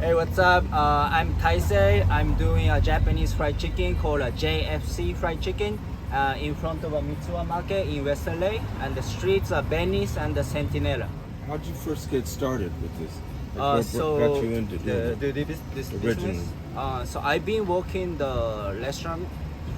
Hey, what's up? I'm Taisei. I'm doing a Japanese fried chicken called a J.F.C fried chicken in front of a Mitsua Market in West LA, and the streets are Venice and the Centinela. How'd you first get started with this? So got you into doing this originally? business. So I've been working the restaurant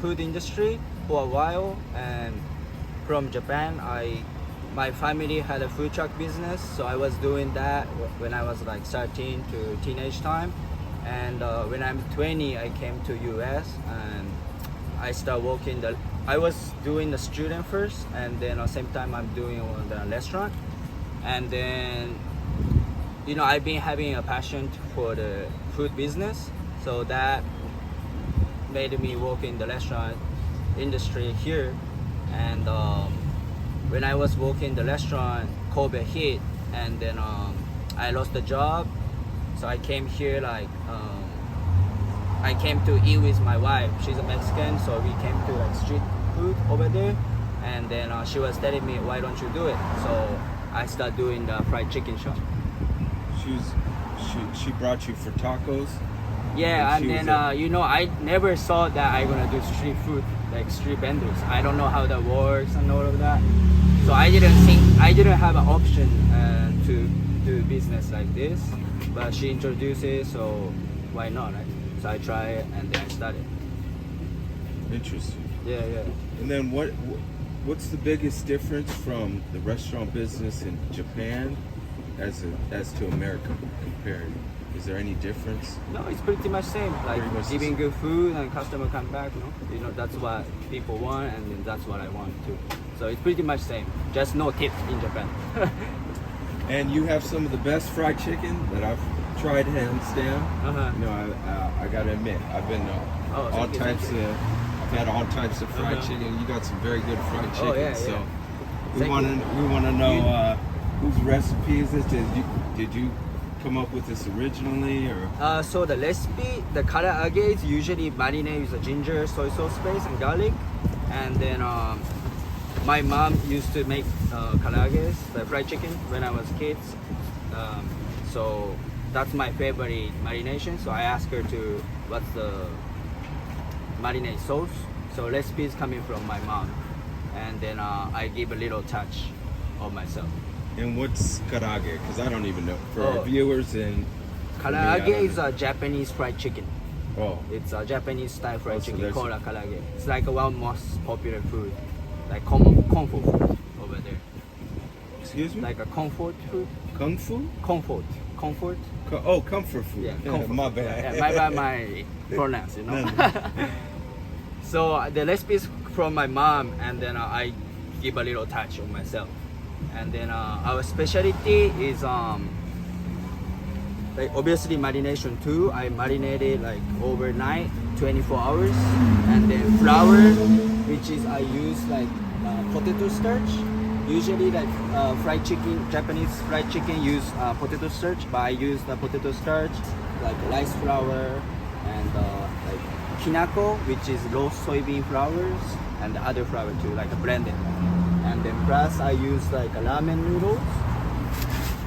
food industry for a while, and from Japan, my family had a food truck business, so I was doing that when I was like 13 to teenage time, and when I'm 20, I came to US and I started working I was doing the student first, and then at the same time I'm doing the restaurant, and then I've been having a passion for the food business, so that made me work in the restaurant industry here. And when I was working the restaurant, COVID hit, and then I lost the job, so I came here I came to eat with my wife. She's a Mexican, so we came to like street food over there, and then she was telling me, why don't you do it? So I started doing the fried chicken shop. She brought you for tacos? Yeah, and then I never thought that I gonna do street food, like street vendors. I don't know how that works and all of that. So I didn't have an option to do business like this. But she introduced it, so why not, right? So I tried it, and then I started. Interesting. Yeah. And then what's the biggest difference from the restaurant business in Japan as to America compared? Is there any difference? No, it's pretty much same. Like Pretty much giving good food and customer come back. That's what people want, and then that's what I want too. So it's pretty much same. Just no tip in Japan. And you have some of the best fried chicken that I've tried, hands down. I gotta admit, I've been all types of. I've had all types of fried chicken. You got some very good fried chicken. Oh, yeah, so yeah. we want to know whose recipe is this? Did you come up with this originally, or? So the recipe, the karaage is usually marinate with ginger, soy sauce paste, and garlic. And then my mom used to make karaages, the fried chicken, when I was kids. So that's my favorite marination. So I asked her to, what's the marinade sauce? So recipe is coming from my mom. And then I give a little touch of myself. And what's karaage? Because I don't even know. For our viewers and karaage is a Japanese fried chicken. Oh, It's a Japanese style fried so chicken called a karaage. It's like one most popular food, like comfort food over there. excuse me. Like a comfort food. Kung fu? Comfort. Comfort food. Yeah, comfort. My bad. Yeah, my bad, my pronouns, So the recipe is from my mom, and then I give a little touch of myself. And then our specialty is like obviously marination too. I marinated like overnight, 24 hours, and then flour, which is I use like potato starch. Usually like fried chicken, Japanese fried chicken use potato starch, but I use the potato starch like rice flour and like kinako, which is roast soybean flours, and the other flour too, like blended. And then plus I use like ramen noodles.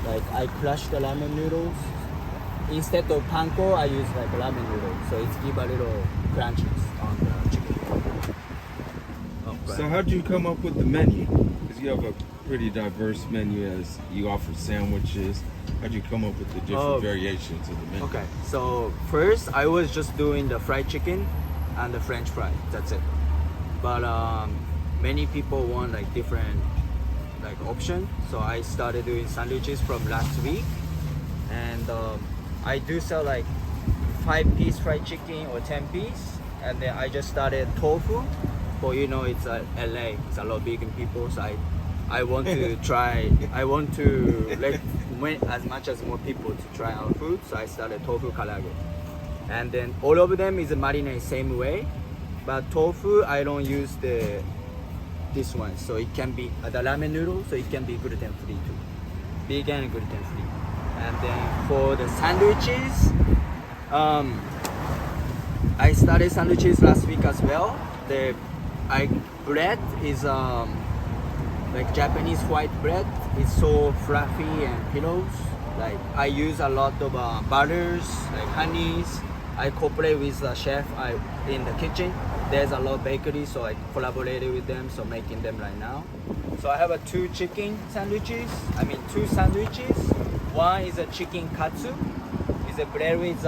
Like I crush the ramen noodles. Instead of panko, I use like ramen noodles. So it's give a little crunchiness on the chicken. So how'd you come up with the menu? Because you have a pretty diverse menu, as you offer sandwiches. How'd you come up with the different variations of the menu? Okay, so first I was just doing the fried chicken and the French fry. That's it. But many people want like different like option, so I started doing sandwiches from last week, and I do sell like 5-piece fried chicken or 10-piece, and then I just started tofu. For it's LA, it's a lot bigger people, so I want to try. I want to let as much as more people to try our food, so I started tofu karaage, and then all of them is marinate same way, but tofu I don't use this one, so it can be the ramen noodle, so it can be gluten free too, vegan and gluten free. And then for the sandwiches, I started sandwiches last week as well. The bread is like Japanese white bread. It's so fluffy and pillows. Like I use a lot of butters, like honeys. I cooperate with the chef in the kitchen. There's a lot of bakeries, so I collaborated with them, so making them right now. So I have two chicken sandwiches. I mean, two sandwiches. One is a chicken katsu. It's a bread with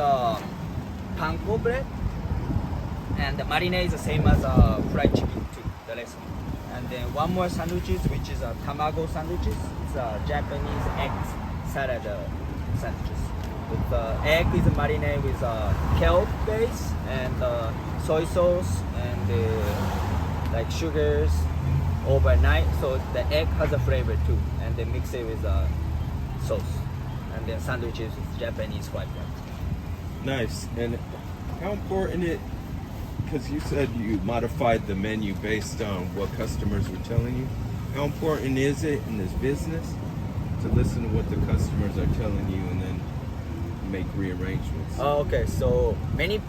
panko bread. And the marinade is the same as fried chicken too, the recipe. And then one more sandwiches, which is a tamago sandwiches. It's a Japanese egg salad sandwiches. With egg is a marinade with kelp base and soy sauce and like sugars overnight. So the egg has a flavor too, and they mix it with sauce. And then sandwiches with Japanese white bread. Nice. And how important it? Because you said you modified the menu based on what customers were telling you. How important is it in this business to listen to what the customers are telling you and then make rearrangements? Oh, okay. So many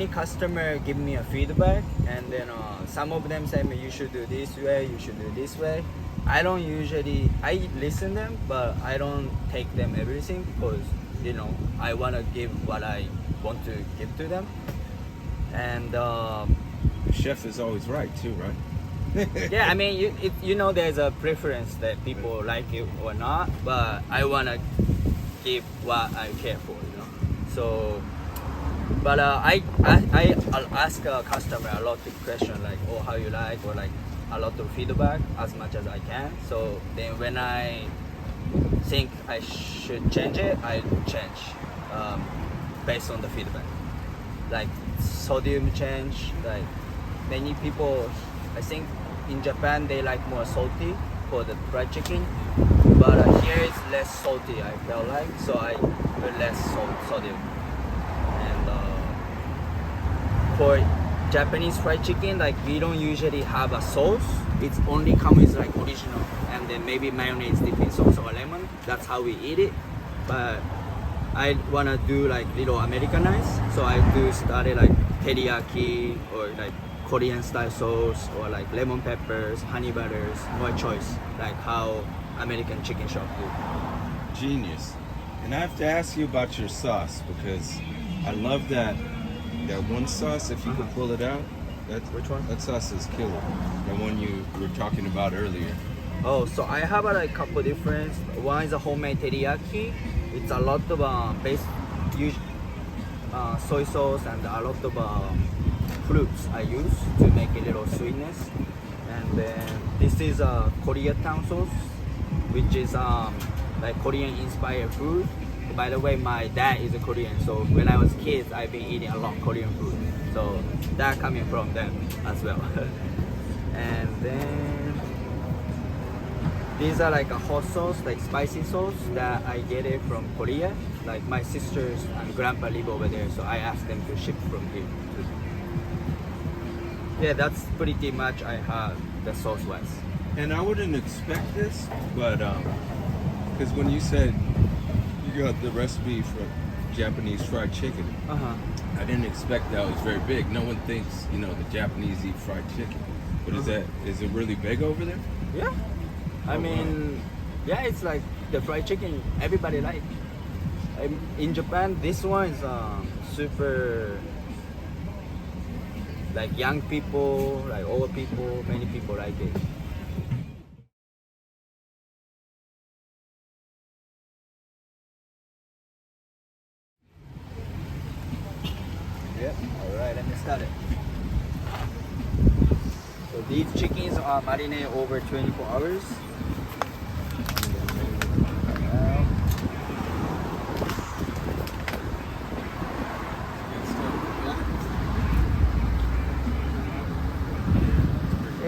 customers give me a feedback, and then some of them say me you should do this way, you should do this way. I listen them, but I don't take them everything because I want to give what I want to give to them. And the chef is always right too, right? yeah, I mean, there's a preference that people like it or not, but I wanna give what I care for, So, but I'll ask a customer a lot of questions like, oh, how you like, or like a lot of feedback as much as I can. So then when I think I should change it, I change based on the feedback. Like sodium change, like many people, I think in Japan they like more salty for the fried chicken, but here it's less salty, I felt like, so I put less sodium. And for Japanese fried chicken, like we don't usually have a sauce, it's only comes with like original and then maybe mayonnaise dipping sauce or lemon. That's how we eat it. But I wanna do like little Americanized, so I started like teriyaki or like Korean style sauce or like lemon peppers, honey butters, more choice, like how American chicken shop do. Genius. And I have to ask you about your sauce because I love that one sauce. If you could pull it out, which one? That sauce is killer. The one you were talking about earlier. Oh, so I have a couple different. One is a homemade teriyaki. It's a lot of soy sauce and a lot of fruits I use to make a little sweetness. And then this is a Koreatown sauce, which is like Korean inspired food. By the way, my dad is a Korean, so when I was a kid, I've been eating a lot of Korean food. So that coming from them as well. And then these are like a hot sauce, like spicy sauce that I get it from Korea. Like my sisters and grandpa live over there, so I asked them to ship from here. Yeah, that's pretty much I have the sauce wise. And I wouldn't expect this, but because when you said you got the recipe for Japanese fried chicken, I didn't expect that was very big. No one thinks the Japanese eat fried chicken, but is it really big over there? Yeah. I mean, yeah, it's like the fried chicken everybody like. In Japan, this one is super, like young people, like old people, many people like it. Yep, alright, let me start it. So these chickens are marinated over 24 hours.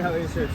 How is it?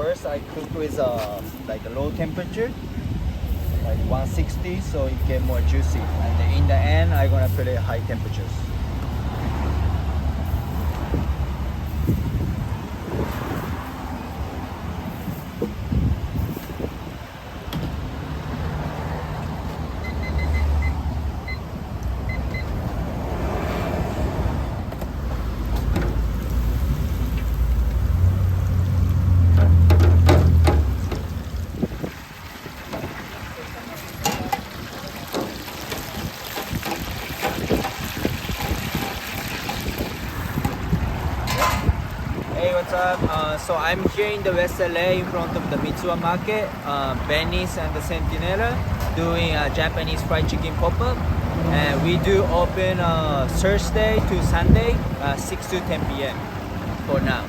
first I cook with like a low temperature, like 160, so it get more juicy. And then in the end, I'm gonna put it high temperatures. Hey, what's up? So I'm here in the West LA in front of the Mitsua Market, Venice and the Centinela, doing a Japanese fried chicken pop-up. And we do open Thursday to Sunday, 6 to 10 p.m. for now.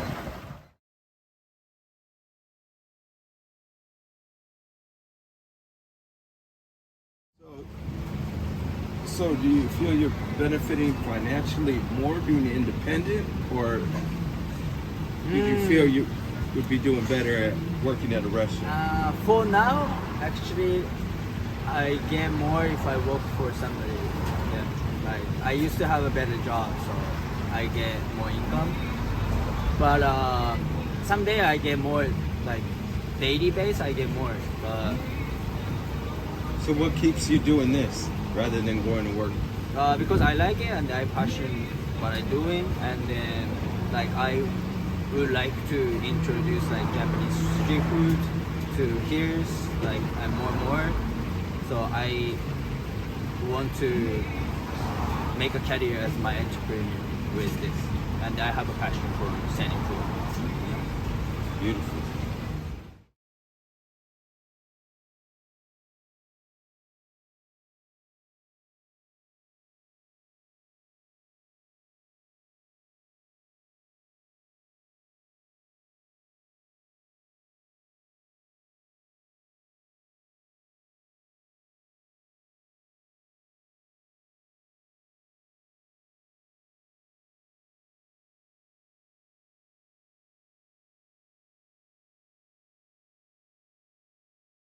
So do you feel you're benefiting financially more doing independent, or did you feel you would be doing better at working at a restaurant? For now, actually, I get more if I work for somebody. Yeah, like I used to have a better job, so I get more income. But someday I get more, like daily base, I get more. But So what keeps you doing this rather than going to work? because I like it and I passion what I'm doing, and then like I would like to introduce like Japanese street food to here, like and more. So I want to make a career as my entrepreneur with this, and I have a passion for selling food. Beautiful.